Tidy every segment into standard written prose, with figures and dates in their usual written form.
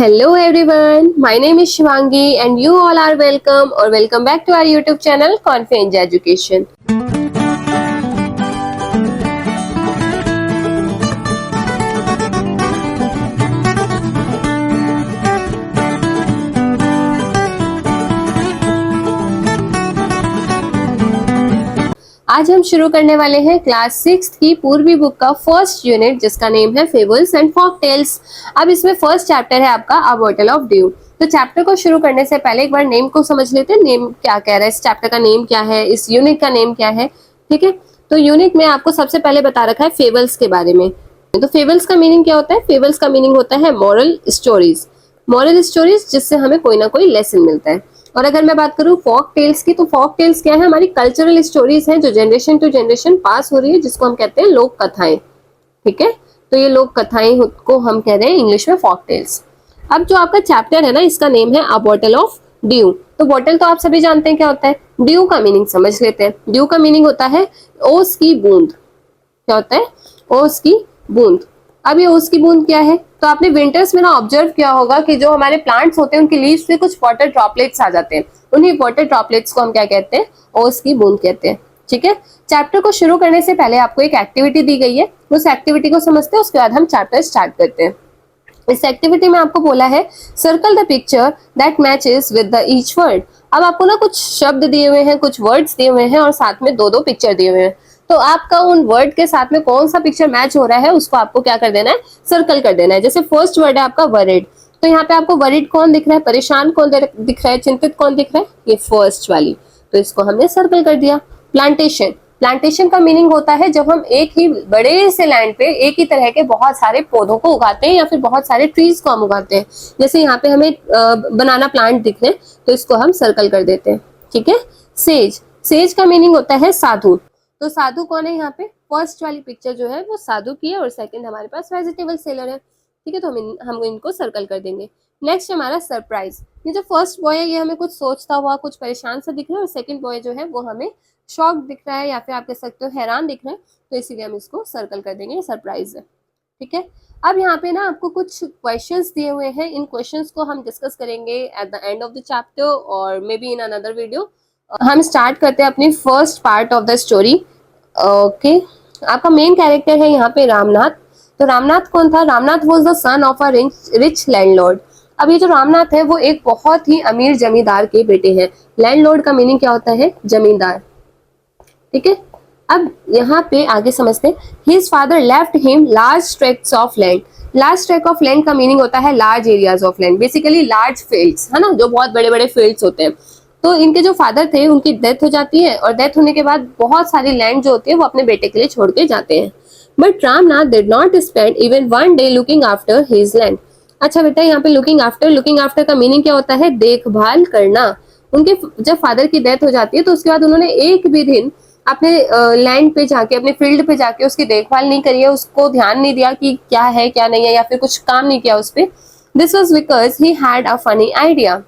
Hello everyone, my name is Shivangi and you all are welcome or welcome back to our YouTube channel Confidence Education. आज हम शुरू करने वाले हैं class 6 की पूर्वी बुक का फर्स्ट यूनिट जिसका नेम है फेबल्स एंड फॉक टेल्स। अब इसमें फर्स्ट चैप्टर है आपका अ बॉटल ऑफ ड्यू। तो चैप्टर को शुरू करने से पहले एक बार नेम को समझ लेते हैं, नेम क्या कह रहा है, इस चैप्टर का नेम क्या है, इस यूनिट का नेम क्या है। ठीक है, तो यूनिट में आपको सबसे पहले बता रखा है फेबल्स के बारे में। तो फेबल्स का मीनिंग क्या होता है? फेबल्स का मीनिंग होता है मॉरल स्टोरीज, मॉरल स्टोरीज जिससे हमें कोई ना कोई लेसन मिलता है। और अगर मैं बात करूं फॉक टेल्स की, तो फॉक टेल्स क्या है? हमारी कल्चरल स्टोरीज हैं जो जनरेशन टू जनरेशन पास हो रही है, जिसको हम कहते हैं लोक कथाएं। ठीक है, तो ये लोक कथाएं को हम कह रहे हैं इंग्लिश में फॉक टेल्स। अब जो आपका चैप्टर है ना, इसका नेम है अ बॉटल ऑफ ड्यू। तो बॉटल तो आप सभी जानते हैं क्या होता है। ड्यू का मीनिंग समझ लेते हैं। ड्यू का मीनिंग होता है ओस की बूंद। क्या होता है? ओस की बूंद। अब ये ओस की बूंद क्या है? तो आपने विंटर्स में ना ऑब्जर्व किया होगा कि जो हमारे प्लांट्स होते हैं उनकी लीव्स पे कुछ वाटर ड्रॉपलेट्स आ जाते हैं। उन्हीं वाटर ड्रॉपलेट्स को हम क्या कहते हैं? ओस की बूंद कहते हैं। ठीक है, चैप्टर को शुरू करने से पहले आपको एक एक्टिविटी दी गई है, उस एक्टिविटी को समझते हैं, उसके बाद हम चैप्टर स्टार्ट करते हैं। इस एक्टिविटी में आपको बोला है circle the picture that matches with the each word. अब आपको ना कुछ शब्द दिए हुए हैं, कुछ वर्ड्स दिए हुए हैं और साथ में दो दो पिक्चर दिए हुए हैं। तो आपका उन वर्ड के साथ में कौन सा पिक्चर मैच हो रहा है उसको आपको क्या कर देना है? सर्कल कर देना है। जैसे फर्स्ट वर्ड है आपका वरिड, तो यहाँ पे आपको वरिड कौन दिख रहा है, परेशान कौन दिख रहा है, चिंतित कौन दिख रहा है? ये फर्स्ट वाली, तो इसको हमने सर्कल कर दिया। प्लांटेशन, प्लांटेशन का मीनिंग होता है जब हम एक ही बड़े से लैंड पे एक ही तरह के बहुत सारे पौधों को उगाते हैं या फिर बहुत सारे ट्रीज को हम उगाते हैं। जैसे यहाँ पे हमें बनाना प्लांट दिख रहे हैं, तो इसको हम सर्कल कर देते हैं। ठीक है, सेज, सेज का मीनिंग होता है साधु। तो साधु कौन है? यहाँ पे फर्स्ट वाली पिक्चर जो है वो साधु की है और सेकंड हमारे पास वेजिटेबल सेलर है। ठीक है, तो हम इनको सर्कल कर देंगे। नेक्स्ट हमारा सरप्राइज। ये जो फर्स्ट बॉय है ये हमें कुछ सोचता हुआ, कुछ परेशान सा दिख रहा है, और सेकंड बॉय जो है वो हमें शॉक दिख रहा है या फिर आप कह सकते हो हैरान दिख रहा है, तो इसीलिए हम इसको सर्कल कर देंगे, सरप्राइज है। ठीक है, अब यहाँ पे ना आपको कुछ क्वेश्चंस दिए हुए हैं, इन क्वेश्चंस को हम डिस्कस करेंगे at the end of the chapter और may be in another video. हम स्टार्ट करते हैं अपनी first part of the story. Okay, आपका मेन कैरेक्टर है यहाँ पे रामनाथ। तो रामनाथ कौन था? Ramnath was the son of a rich landlord. अब ये जो रामनाथ है वो एक बहुत ही अमीर जमींदार के बेटे हैं। लैंडलॉर्ड का मीनिंग क्या होता है? जमींदार। ठीक है, अब यहाँ पे आगे समझते हैं। His father left him large tracts of land. Large tract of land का मीनिंग होता है large areas of land, basically large fields, है ना, जो बहुत बड़े बड़े फील्ड्स होते हैं। तो इनके जो फादर थे उनकी डेथ हो जाती है और डेथ होने के बाद बहुत सारी लैंड जो होती है वो अपने बेटे के लिए छोड़ के जाते हैं। But Ramnath did not spend even one day looking after his land. अच्छा बेटा, यहाँ पे लुकिंग आफ्टर का मीनिंग क्या होता है? देखभाल करना। उनके जब फादर की डेथ हो जाती है तो उसके बाद उन्होंने एक भी दिन अपने लैंड पे जाके, अपने फील्ड पे जाके उसकी देखभाल नहीं करी है, उसको ध्यान नहीं दिया कि क्या है क्या नहीं है, या फिर कुछ काम नहीं किया उस पर। This was because he had a funny idea.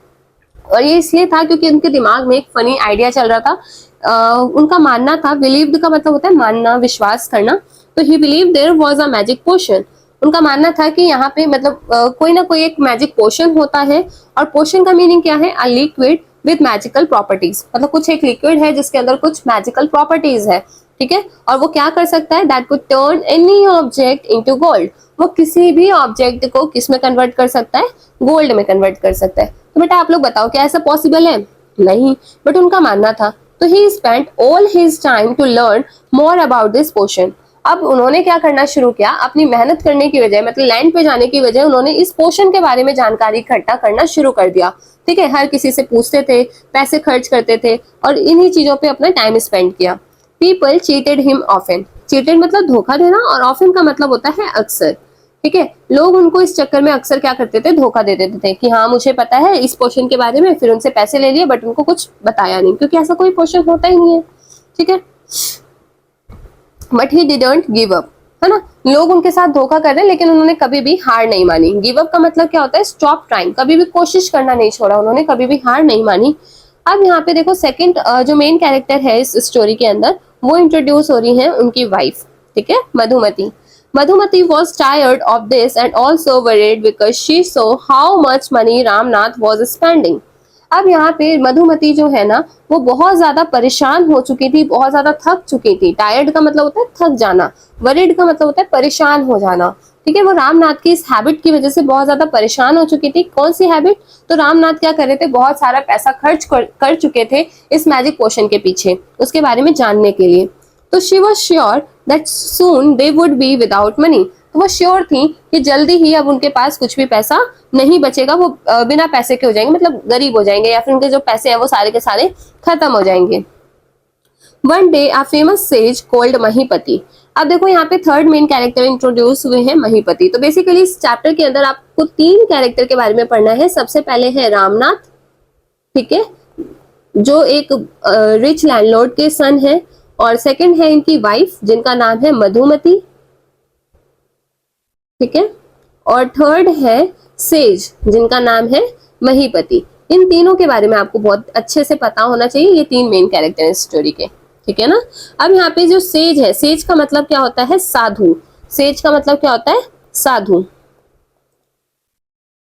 और ये इसलिए था क्योंकि उनके दिमाग में एक फनी आइडिया चल रहा था। उनका मानना था, बिलीव्ड का मतलब होता है मानना, विश्वास करना। तो he believe there was a magic potion. उनका मानना था कि यहाँ पे मतलब कोई ना कोई एक मैजिक पोशन होता है। और पोशन का मीनिंग क्या है? A liquid with magical properties, मतलब कुछ एक लिक्विड है जिसके अंदर कुछ मैजिकल प्रॉपर्टीज है। ठीक है, और वो क्या कर सकता है? That could turn any object into gold. वो किसी भी ऑब्जेक्ट को किस में कन्वर्ट कर सकता है? गोल्ड में कन्वर्ट कर सकता है। तो बेटा आप लोग बताओ क्या ऐसा पॉसिबल है? नहीं, बट उनका मानना था। तो he spent all his time to learn more about this potion. अब उन्होंने क्या करना शुरू किया? अपनी मेहनत करने की वजह, मतलब लैंड पे जाने की वजह, उन्होंने इस पोशन के बारे में जानकारी इकट्ठा करना शुरू कर दिया। ठीक है, हर किसी से पूछते थे, पैसे खर्च करते थे और इन्हीं चीजों पे अपना टाइम स्पेंड किया। People cheated him often. Cheated मतलब धोखा देना और ऑफन का मतलब होता है अक्सर। ठीक है, लोग उनको इस चक्कर में अक्सर क्या करते थे? धोखा दे देते थे कि हाँ मुझे पता है इस पोशन के बारे में, फिर उनसे पैसे ले लिए बट उनको कुछ बताया नहीं, क्योंकि ऐसा कोई पोशन होता ही नहीं है। ठीक है, but he didn't give up, है ना। लोग उनके साथ धोखा कर रहे हैं लेकिन उन्होंने कभी भी हार नहीं मानी। गिव अप का मतलब क्या होता है? स्टॉप ट्राइंग, कभी भी कोशिश करना नहीं छोड़ा, उन्होंने कभी भी हार नहीं मानी। अब यहाँ पे देखो सेकंड जो मेन कैरेक्टर है इस स्टोरी के अंदर, वो इंट्रोड्यूस हो रही है उनकी वाइफ। ठीक है, Madhumati. Madhumati was tired of this and also worried because she saw how much money Ramnath was spending. अब यहाँ पे मधुमती जो है ना वो बहुत ज्यादा परेशान हो चुकी थी, बहुत ज्यादा थक चुकी थी। टायर्ड का मतलब होता है थक जाना, वरिड का मतलब होता है परेशान हो जाना। ठीक है, वो रामनाथ की इस हैबिट की वजह से बहुत ज्यादा परेशान हो चुकी थी। कौन सी हैबिट? तो रामनाथ क्या कर रहे थे, बहुत सारा पैसा खर्च कर चुके थे इस मैजिक पोशन के पीछे, उसके बारे में जानने के लिए। तो she was sure that soon they would be without money. तो वो श्योर थी कि जल्दी ही अब उनके पास कुछ भी पैसा नहीं बचेगा, वो बिना पैसे के हो जाएंगे, मतलब गरीब हो जाएंगे, या फिर उनके जो पैसे हैं वो सारे के सारे खत्म हो जाएंगे। One day a famous sage called Mahipati. अब देखो यहाँ पे थर्ड मेन कैरेक्टर इंट्रोड्यूस हुए हैं, महीपति। तो बेसिकली इस चैप्टर के अंदर आपको 3 कैरेक्टर के बारे में पढ़ना है। सबसे पहले है रामनाथ, ठीक है, जो एक रिच लैंडलॉर्ड के सन है, और सेकंड है इनकी वाइफ जिनका नाम है मधुमती, ठीक है, और थर्ड है सेज जिनका नाम है महीपति। इन तीनों के बारे में आपको बहुत अच्छे से पता होना चाहिए, ये 3 मेन कैरेक्टर हैं स्टोरी के, ठीक है ना। अब यहाँ पे जो सेज है, सेज का मतलब क्या होता है? साधु। सेज का मतलब क्या होता है? साधु।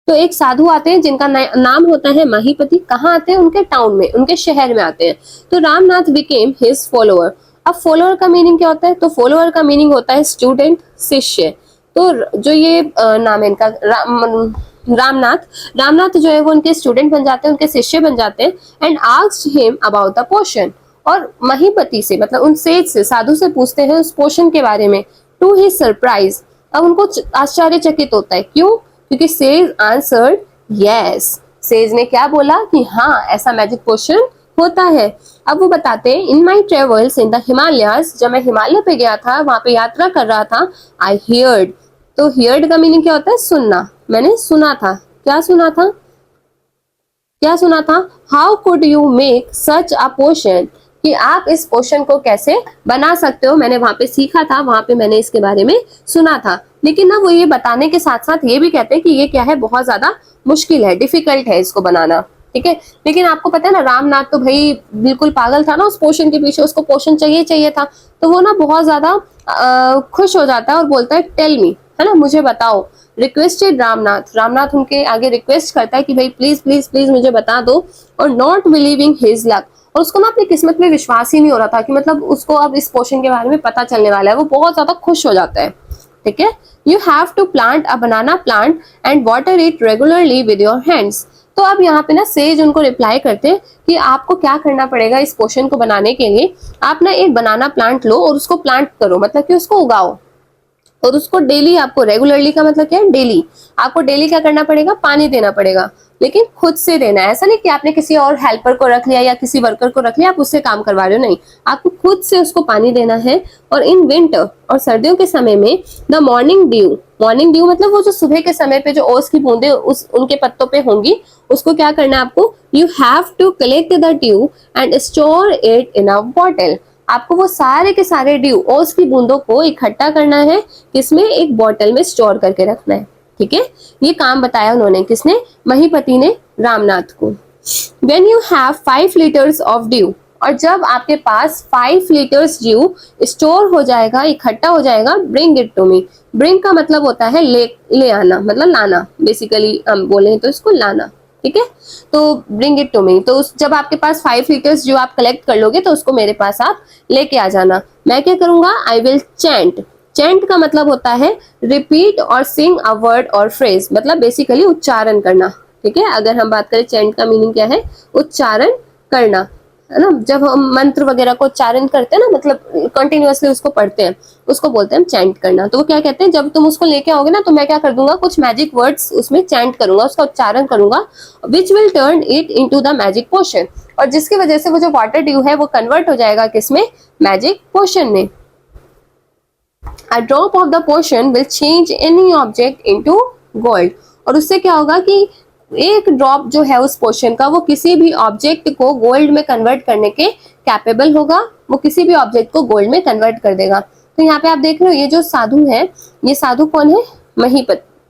तो एक साधु आते हैं जिनका नाम होता है महीपति। कहाँ आते हैं? उनके टाउन में, उनके शहर में आते हैं। तो रामनाथ बिकेम हिज फॉलोअर। अब फॉलोअर का मीनिंग क्या होता है? तो फॉलोअर का मीनिंग होता है स्टूडेंट, शिष्य। तो जो ये नाम है इनका रामनाथ जो है वो उनके स्टूडेंट बन जाते हैं, उनके शिष्य बन जाते हैं। And asked him about the potion, और महीपति से मतलब उन सेज से, साधु से पूछते हैं उस पोशन के बारे में। टू हिज सरप्राइज, अब उनको आश्चर्यचकित होता है। क्यों? क्योंकि सेज आंसर्ड यस। सेज ने क्या बोला कि हाँ, ऐसा मैजिक पोशन होता है। अब वो बताते हैं, इन माई ट्रेवल्स इन द हिमालयाज, जब मैं हिमालय पे गया था, वहां पे यात्रा कर रहा था, आई हियर्ड। तो हियर्ड का मीनिंग क्या होता है? सुनना। मैंने सुना था। क्या सुना था? क्या सुना था? How could you make such a potion, कि आप इस पोशन को कैसे बना सकते हो। मैंने वहां पे सीखा था, वहां पे मैंने इसके बारे में सुना था। लेकिन ना वो ये बताने के साथ साथ ये भी कहते हैं कि ये क्या है, बहुत ज्यादा मुश्किल है, डिफिकल्ट है इसको बनाना, ठीक है। लेकिन आपको पता है ना, रामनाथ तो भाई बिल्कुल पागल था ना उस पोशन के पीछे, उसको पोशन चाहिए था। तो वो ना बहुत ज्यादा खुश हो जाता है और बोलता है टेल मी, है ना, मुझे बताओ। रिक्वेस्टेड रामनाथ उनके आगे रिक्वेस्ट करता है कि भाई प्लीज प्लीज प्लीज मुझे बता दो। और नॉट बिलीविंग हिज लक, और उसको ना अपनी किस्मत में विश्वास ही नहीं हो रहा था कि मतलब उसको अब इस पोशन के बारे में पता चलने वाला है। वो बहुत ज्यादा खुश हो जाता है, ठीक है। You have to plant a banana plant and water it regularly with your hands. तो अब यहाँ पे ना सेज उनको रिप्लाई करते हैं कि आपको क्या करना पड़ेगा इस पोशन को बनाने के लिए। आप ना एक बनाना प्लांट लो और उसको प्लांट करो, मतलब कि उसको उगाओ, और उसको डेली आपको, रेगुलरली का मतलब क्या है? डेली आपको डेली क्या करना पड़ेगा? पानी देना पड़ेगा, लेकिन खुद से देना है। ऐसा नहीं कि आपने किसी और हेल्पर को रख लिया या किसी वर्कर को रख लिया, आप उससे काम करवा रहे हो, नहीं, आपको खुद से उसको पानी देना है। और इन विंटर, और सर्दियों के समय में, द मॉर्निंग ड्यू मतलब वो जो सुबह के समय पे जो ओस की बूंदे उस उनके पत्तों पे होंगी, उसको क्या करना है आपको? You have to collect the dew and store it in a bottle. आपको वो सारे के सारे ड्यू, ओस की बूंदों को इकट्ठा करना है, किसमें? एक बॉटल में स्टोर करके रखना है, ठीक है। ये काम बताया उन्होंने, किसने? महीपति ने रामनाथ को। When you have 5 liters of dew, और जब आपके पास 5 लीटर्स ड्यू स्टोर हो जाएगा, इकट्ठा हो जाएगा, bring it to me. Bring का मतलब होता है ले आना, मतलब लाना, बेसिकली हम बोले तो इसको लाना, ठीक है। तो ब्रिंग इट टू मी, तो जब आपके पास 5 लीटर्स जो आप कलेक्ट कर लोगे तो उसको मेरे पास आप लेके आ जाना। मैं क्या करूंगा? I will chant. चैंट का मतलब होता है रिपीट और सिंग अ वर्ड और फ्रेज, मतलब बेसिकली उच्चारण करना, ठीक है। अगर हम बात करें चैंट का मीनिंग क्या है? उच्चारण करना, है ना। जब हम मंत्र वगैरह को उच्चारण करते हैं ना, मतलब कंटिन्यूअसली उसको पढ़ते हैं, उसको बोलते हैं चैंट करना। तो वो क्या कहते हैं, जब तुम उसको लेके आओगे ना, तो मैं क्या कर दूंगा? कुछ मैजिक वर्ड्स उसमें चैंट करूंगा, उसका उच्चारण करूंगा, which will turn it into the magic potion, और जिसकी वजह से वो जो वाटर ड्यू है वो कन्वर्ट हो जाएगा किसमें? मैजिक पोशन में। A drop of the potion will change any object into gold, और उससे क्या होगा कि एक ड्रॉप जो है उस पोशन का, वो किसी भी ऑब्जेक्ट को गोल्ड में कन्वर्ट करने के कैपेबल होगा, वो किसी भी ऑब्जेक्ट को गोल्ड में कन्वर्ट कर देगा। तो यहाँ पे आप देख रहे हो, ये जो साधु है, ये साधु कौन है?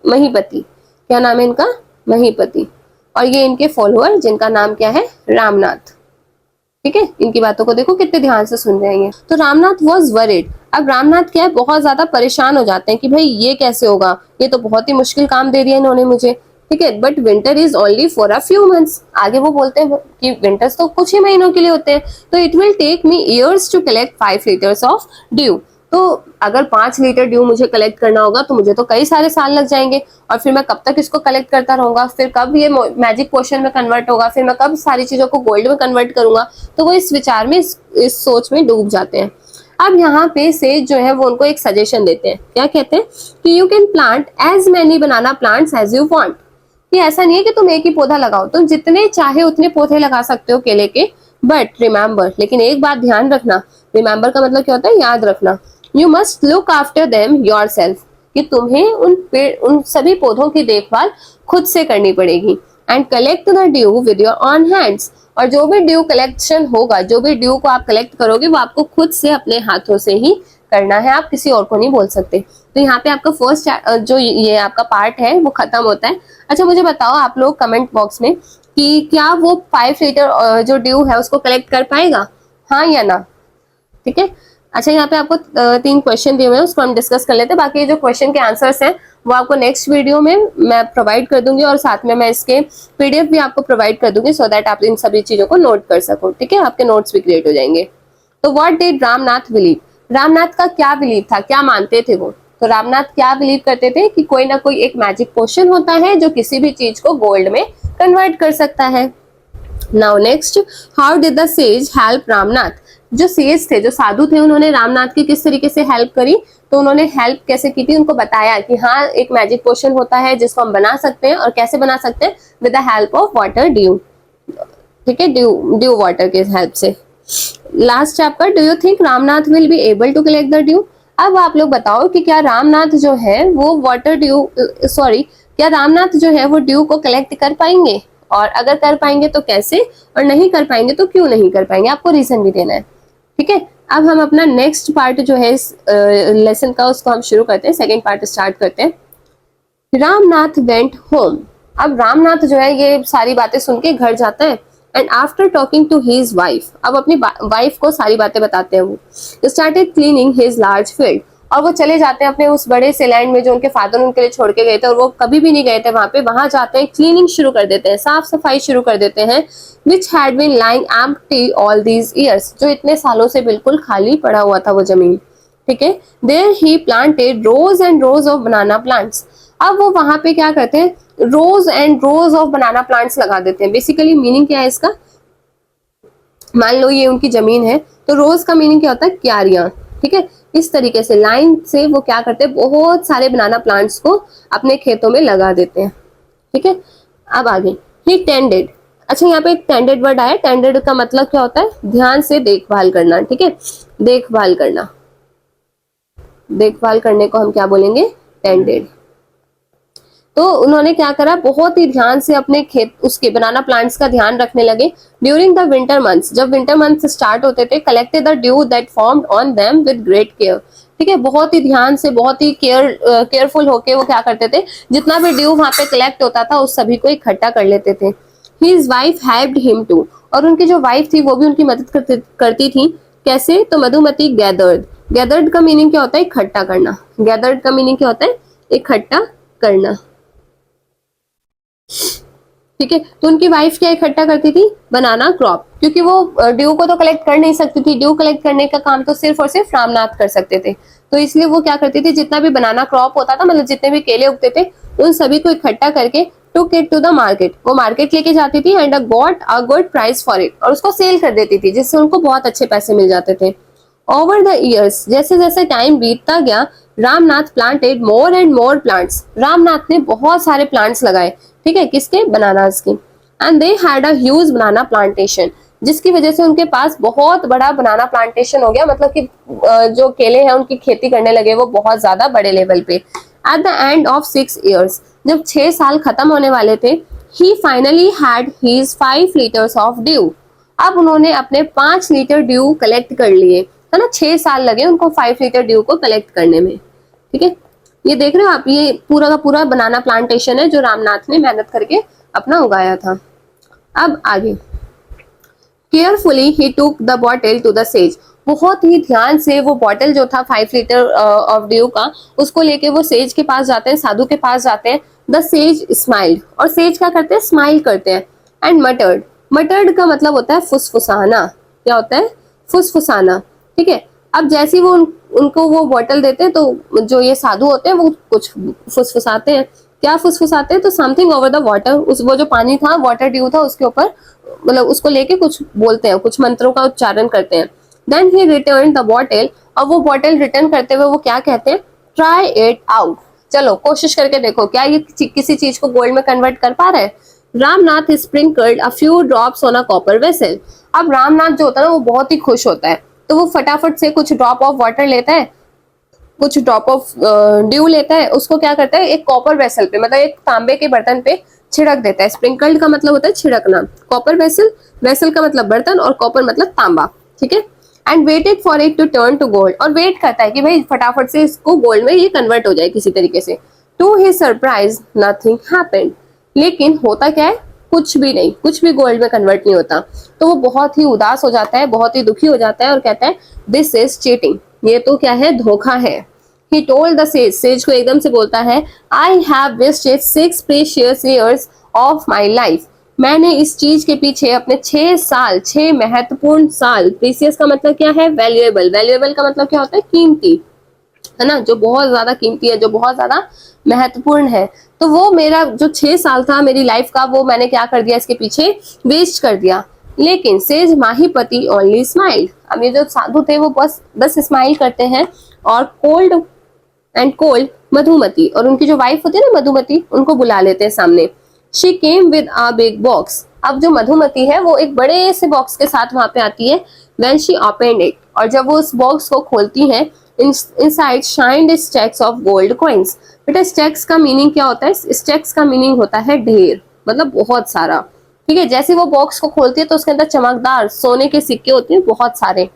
महीपति। क्या नाम है इनका? महीपति। और ये इनके फॉलोअर जिनका नाम क्या है? रामनाथ, ठीक है। इनकी बातों को देखो कितने ध्यान से सुन रहे हैं। तो रामनाथ वॉज वरिड, अब रामनाथ क्या है, बहुत ज्यादा परेशान हो जाते हैं कि भाई ये कैसे होगा, ये तो बहुत ही मुश्किल काम दे दिया इन्होंने मुझे, ठीक है। But winter is only for a few months, आगे वो बोलते हैं कि विंटर्स तो कुछ ही महीनों के लिए होते हैं, तो it will take me years to collect 5 litres of dew. तो अगर 5 लीटर ड्यू मुझे कलेक्ट करना होगा तो मुझे तो कई सारे साल लग जाएंगे, और फिर मैं कब तक इसको कलेक्ट करता रहूंगा, फिर कब ये मैजिक पोशन में कन्वर्ट होगा, फिर मैं कब सारी चीजों को गोल्ड में कन्वर्ट करूंगा। तो वो इस विचार में, इस सोच में डूब जाते हैं। अब यहाँ पे सेज जो है वो उनको एक सजेशन देते हैं, क्या कहते हैं कि you can plant as many banana plants as you want. ये ऐसा नहीं है कि तुम एक ही पौधा लगाओ, तुम जितने चाहे उतने पौधे लगा सकते हो केले के, बट रिमेंबर, लेकिन एक बात ध्यान रखना, रिमेंबर का मतलब क्या होता है, याद रखना, you must look after them yourself, कि तुम्हें उन सभी पौधों की देखभाल खुद से करनी पड़ेगी। And collect the due with your on hands, और जो भी ड्यू कलेक्शन होगा, जो भी ड्यू को आप कलेक्ट करोगे वो आपको खुद से अपने हाथों से ही करना है, आप किसी और को नहीं बोल सकते। तो यहाँ पे आपका फर्स्ट जो ये आपका पार्ट है वो खत्म होता है। अच्छा मुझे बताओ आप लोग कमेंट बॉक्स में कि क्या वो 5 लीटर जो ड्यू है उसको कलेक्ट कर पाएगा, हाँ या ना, ठीक है। अच्छा यहाँ पे आपको 3 क्वेश्चन दिए हुए हैं, उसको हम डिस्कस कर लेते हैं। बाकी जो क्वेश्चन के आंसर्स हैं वो आपको नेक्स्ट वीडियो में मैं प्रोवाइड कर दूंगी, और साथ में मैं इसके पीडीएफ भी आपको प्रोवाइड कर दूंगी, सो दैट आप इन सभी चीजों को नोट कर सको, ठीक है, आपके नोट्स भी क्रिएट हो जाएंगे। तो what did Ramnath believe, Ramnath का क्या बिलीव था, क्या मानते थे वो, तो रामनाथ क्या बिलीव करते थे कि कोई ना कोई एक मैजिक पोशन होता है जो किसी भी चीज को गोल्ड में कन्वर्ट कर सकता है। Now next, how did the sage help Ramnath, जो सेज थे, जो साधु थे, उन्होंने रामनाथ की किस तरीके से हेल्प करी, तो उन्होंने हेल्प कैसे की थी, उनको बताया कि हाँ एक मैजिक पोशन होता है जिसको हम बना सकते हैं, और कैसे बना सकते हैं, with the help of water dew, ठीक है, ड्यू वाटर के हेल्प से। Last chapter, do you think Ramnath will be able to collect the dew, अब आप लोग बताओ कि क्या रामनाथ जो है वो वाटर ड्यू क्या रामनाथ जो है वो ड्यू को कलेक्ट कर पाएंगे, और अगर कर पाएंगे तो कैसे, और नहीं कर पाएंगे तो क्यों नहीं कर पाएंगे, आपको रीजन भी देना है, ठीक है। अब हम अपना नेक्स्ट पार्ट जो है इस लेसन का, उसको हम शुरू करते हैं, सेकेंड पार्ट स्टार्ट करते हैं। रामनाथ वेंट होम, अब रामनाथ जो है ये सारी बातें सुन के घर जाता है, and after talking to his wife, अब अपनी वाइफ को सारी बातें बताते हैं, वो started cleaning his large field, और वो चले जाते हैं अपने उस बड़े से लैंड में जो उनके फादर उनके लिए छोड़ के गए थे, और वो कभी भी नहीं गए थे वहां पे, वहां जाते हैं, क्लीनिंग शुरू कर देते हैं, साफ सफाई शुरू कर देते हैं, which had been lying empty all these years, जो इतने सालों से बिल्कुल खाली पड़ा हुआ था वो जमीन, ठीक है। There he planted rows and rows of banana plants, अब वो वहां पे क्या करते हैं, rows and rows of banana plants लगा देते हैं। बेसिकली मीनिंग क्या है इसका, मान लो ये उनकी जमीन है, तो रोज का मीनिंग क्या होता है, क्यारियां, ठीक है। इस तरीके से लाइन से वो क्या करते हैं, बहुत सारे बनाना प्लांट्स को अपने खेतों में लगा देते हैं, ठीक है। अब आगे, ही टेंडेड, अच्छा यहाँ पे एक टेंडेड वर्ड आया, टेंडेड का मतलब क्या होता है, ध्यान से देखभाल करना, ठीक है, देखभाल करना, देखभाल करने को हम क्या बोलेंगे, टेंडेड। तो उन्होंने क्या करा, बहुत ही ध्यान से अपने खेत, उसके बनाना प्लांट्स का ध्यान रखने लगे। ड्यूरिंग द विंटर मंथ्स, जब विंटर मंथ्स स्टार्ट होते थे, collected the due that formed on them with great care, ठीक है, बहुत ही ध्यान से, बहुत ही केयरफुल होके वो क्या करते थे, जितना भी ड्यू वहां पे कलेक्ट होता था उस सभी को इकट्ठा कर लेते थे। His wife helped him to, और उनकी जो वाइफ थी वो भी उनकी मदद करती थी, कैसे, तो मधुमती गैदर्ड, गैदर्ड का मीनिंग क्या होता है, इकट्ठा करना, गैदर्ड का मीनिंग क्या होता है, इकट्ठा करना, ठीक है। तो उनकी वाइफ क्या इकट्ठा करती थी, बनाना क्रॉप, क्योंकि वो ड्यू को तो कलेक्ट कर नहीं सकती थी, ड्यू कलेक्ट करने का काम तो सिर्फ और सिर्फ रामनाथ कर सकते थे, तो इसलिए वो क्या करती थी, जितना भी बनाना क्रॉप होता था, मतलब जितने भी केले उगते थे, उन सभी को इकट्ठा करके took it to the market, वो मार्केट लेके जाती थी, and got a good price for it, और उसको सेल कर देती थी, जिससे उनको बहुत अच्छे पैसे मिल जाते थे। ओवर द ईयर्स, जैसे जैसे टाइम बीतता गया, Ramnath planted more and more plants, Ramnath ने बहुत सारे प्लांट्स लगाए, ठीक है, किसके, बनानास के, and they had a huge banana plantation, जिसकी वजह से उनके पास बहुत बड़ा बनाना प्लांटेशन हो गया, मतलब कि जो केले हैं उनकी खेती करने लगे वो बहुत ज्यादा बड़े लेवल पे। At the end of 6 years, जब 6 साल खत्म होने वाले थे, he finally had his 5 litres of dew, अब उन्होंने अपने 5 लीटर ड्यू कलेक्ट कर लिए, है ना, 6 साल लगे उनको 5 लीटर ड्यू को कलेक्ट करने में, ठीक है। ये देख रहे हो आप, ये पूरा का पूरा बनाना प्लांटेशन है जो रामनाथ ने मेहनत करके अपना उगाया था। अब आगे, carefully he took the bottle to the sage, बहुत ही ध्यान से वो बॉटल जो था 5 लीटर ऑफ ड्यू का, उसको लेके वो सेज के पास जाते हैं, साधु के पास जाते हैं। द सेज स्माइल्ड, और सेज क्या करते हैं, स्माइल करते हैं। एंड मटर्ड, मटर्ड का मतलब होता है फुसफुसाना। क्या होता है, फुसफुसाना, ठीक है। अब जैसे ही वो उनको वो बॉटल देते हैं तो जो ये साधु होते हैं वो कुछ फुसफुसाते हैं। क्या फुसफुसाते हैं, तो समथिंग ओवर द वाटर, उस वो जो पानी था, वाटर ड्यू था, उसके ऊपर मतलब उसको लेके कुछ बोलते हैं, कुछ मंत्रों का उच्चारण करते हैं। Then he return the bottle, और वो बॉटल रिटर्न करते हुए वो क्या कहते हैं, ट्राई इट आउट, चलो कोशिश करके देखो क्या ये किसी चीज को गोल्ड में कन्वर्ट कर पा रहा है। Ramnath sprinkled a few drops on a copper vessel. अब रामनाथ जो होता है ना वो बहुत ही खुश होता है, तो वो फटाफट से कुछ ड्रॉप ऑफ वाटर लेता है, कुछ ड्रॉप ऑफ ड्यू लेता है, उसको क्या करता है, एक कॉपर वेसल पे, मतलब एक तांबे के बर्तन पे छिड़क देता है। स्प्रिंकल्ड का मतलब होता है छिड़कना, कॉपर वेसल, वेसल का मतलब बर्तन, और कॉपर मतलब तांबा, ठीक है। And waited for it to turn to gold, और वेट करता है कि भाई फटाफट से इसको गोल्ड में ये कन्वर्ट हो जाए किसी तरीके से। To his surprise nothing happened, लेकिन होता क्या है, कुछ भी नहीं, कुछ भी गोल्ड में कन्वर्ट नहीं होता। तो वो बहुत ही उदास हो जाता है, बहुत ही दुखी हो जाता है और कहता है दिस इज चीटिंग, ये तो क्या है, धोखा है। He told the sage, says को एकदम से बोलता है, I have wasted 6 precious years of my life, मैंने इस चीज के पीछे अपने 6 साल, 6 महत्वपूर्ण साल, प्रीसियस का मतलब क्या है, वैल्यूएबल, वैल्यूएबल का मतलब क्या होता है, कीमती, है ना, जो बहुत ज्यादा कीमती है, जो बहुत ज्यादा महत्वपूर्ण है। तो वो मेरा जो 6 साल था मेरी लाइफ का, वो मैंने क्या कर दिया, इसके पीछे वेस्ट कर दिया। लेकिन सेज माहीपति ओनली स्माइल्ड, अब ये जो साधु थे वो बस बस स्माइल करते हैं। और कोल्ड एंड कोल्ड मधुमती, और उनकी जो वाइफ होती है ना मधुमती, उनको बुला लेते हैं सामने। She came with a big box, अब जो मधुमती है वो एक बड़े से बॉक्स के साथ वहां पे आती है। व्हेन शी ओपनड इट, और जब वो उस बॉक्स को खोलती है, inside shined stacks of gold coins. बेटा स्टैक्स का मीनिंग क्या होता है, स्टैक्स का मीनिंग होता है ढेर, मतलब बहुत सारा, ठीक है। जैसे वो बॉक्स को खोलती है तो उसके अंदर चमकदार सोने के सिक्के होते हैं बहुत सारे।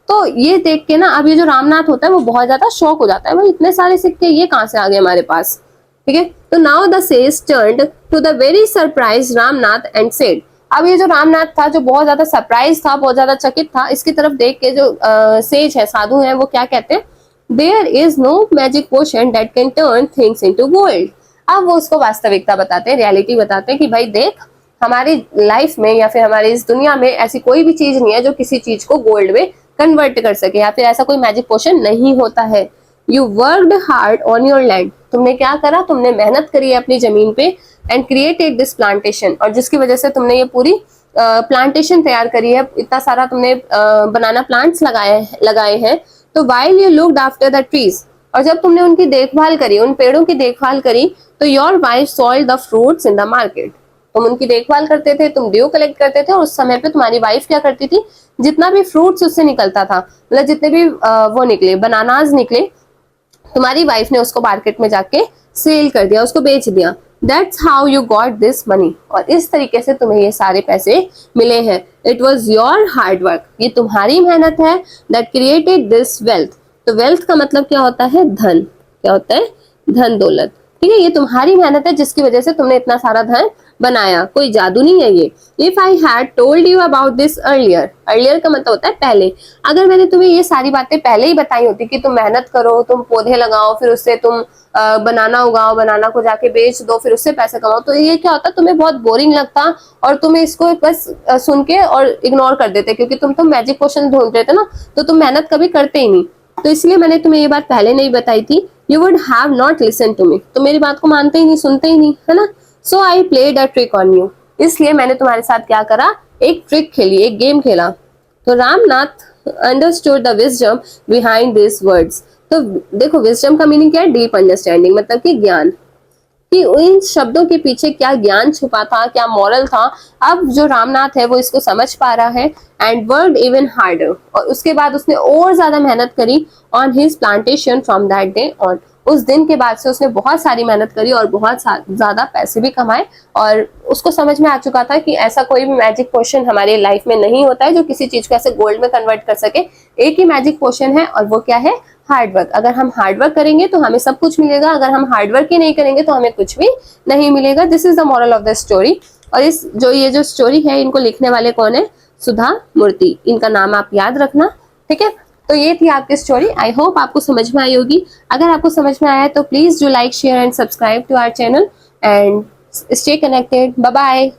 तो ये देख के ना अब ये जो रामनाथ होता है वो बहुत ज्यादा शॉक हो जाता है, भाई इतने सारे सिक्के ये कहाँ से आ गए हमारे पास, ठीक है। तो now the sage turned to the very surprise Ramnath and said, अब ये जो रामनाथ था जो बहुत ज्यादा सरप्राइज था, बहुत ज्यादा चकित था, इसकी तरफ देख के जो सेज है, साधु है, वो क्या कहते हैं, there is no magic potion that can turn things into gold. अब वो उसको वास्तविकता बताते हैं, रियलिटी बताते हैं कि भाई देख, हमारी लाइफ में या फिर हमारी इस दुनिया में ऐसी कोई भी चीज नहीं है जो किसी चीज को गोल्ड में कन्वर्ट कर सके, या फिर ऐसा कोई मैजिक पोशन नहीं होता है। You worked hard on your land, तुमने क्या करा, तुमने मेहनत करी है अपनी जमीन पे, एंड क्रिएटेड दिस प्लांटेशन, और जिसकी वजह से तुमने ये पूरी प्लांटेशन तैयार करी है, इतना सारा तुमने बनाना प्लांट्स लगाए हैं। तो while you looked after the trees, और जब तुमने उनकी देखभाल करी, उन पेड़ों की देखभाल करी, तो your wife sold the fruits in the market, तुम उनकी देखभाल करते थे, तुम ड्यू कलेक्ट करते थे, और उस समय पे तुम्हारी वाइफ क्या करती थी, जितना भी फ्रूट्स उससे निकलता था, मतलब जितने भी वो निकले, बनानाज निकले, तुम्हारी वाइफ ने उसको मार्केट में जाके सेल कर दिया, उसको बेच दिया। That's how you got this money, और इस तरीके से तुम्हें ये सारे पैसे मिले हैं। It was your hard work, ये तुम्हारी मेहनत है, दैट क्रिएटेड दिस वेल्थ। तो वेल्थ का मतलब क्या होता है, धन, क्या होता है, धन दौलत, ठीक है। ये तुम्हारी मेहनत है जिसकी वजह से तुमने इतना सारा धन बनाया, कोई जादू नहीं है ये। If I had told you about this earlier, earlier का मतलब होता है पहले, अगर मैंने तुम्हें ये सारी बातें पहले ही बताई होती कि तुम मेहनत करो, तुम पौधे लगाओ, फिर उससे तुम बनाना उगाओ, बनाना को जाके बेच दो, फिर उससे पैसे कमाओ, तो ये क्या होता, तुम्हें बहुत बोरिंग लगता और तुम इसको बस सुन के और इग्नोर कर देते, क्योंकि तुम मैजिक क्वेश्चन ढूंढ रहे थे ना, तो तुम मेहनत कभी करते ही नहीं। तो इसलिए मैंने तुम्हें ये बात पहले नहीं बताई थी। You would have not listen to me, तो मेरी बात को मानते ही नहीं, सुनते ही नहीं, है ना। So I played a trick on you, इसलिए मैंने तुम्हारे साथ क्या करा, एक ट्रिक खेली, एक गेम खेला। तो Ramnath understood the wisdom behind this words, तो देखो विजडम का मीनिंग क्या है, डीप अंडरस्टैंडिंग, मतलब कि ज्ञान, कि इन शब्दों के पीछे क्या ज्ञान छुपा था, क्या मॉरल था। अब जो रामनाथ है वो इसको समझ पा रहा है। एंड वर्कड इवन हार्डर, और उसके बाद उसने और ज्यादा मेहनत करी on his plantation from that day on, उस दिन के बाद से उसने बहुत सारी मेहनत करी और बहुत ज्यादा पैसे भी कमाए, और उसको समझ में आ चुका था कि ऐसा कोई भी मैजिक पोशन हमारी लाइफ में नहीं होता है जो किसी चीज को ऐसे गोल्ड में कन्वर्ट कर सके। एक ही मैजिक पोशन है और वो क्या है, हार्डवर्क। अगर हम हार्डवर्क करेंगे तो हमें सब कुछ मिलेगा, अगर हम हार्डवर्क ही नहीं करेंगे तो हमें कुछ भी नहीं मिलेगा। This is the moral of the story. और ये जो स्टोरी है, इनको लिखने वाले कौन है, सुधा मूर्ति, इनका नाम आप याद रखना। ठीक है, तो ये थी आपकी स्टोरी। आई होप आपको समझ में आई होगी। अगर आपको समझ में आया तो please do like, share and subscribe to our channel and stay connected. Bye bye.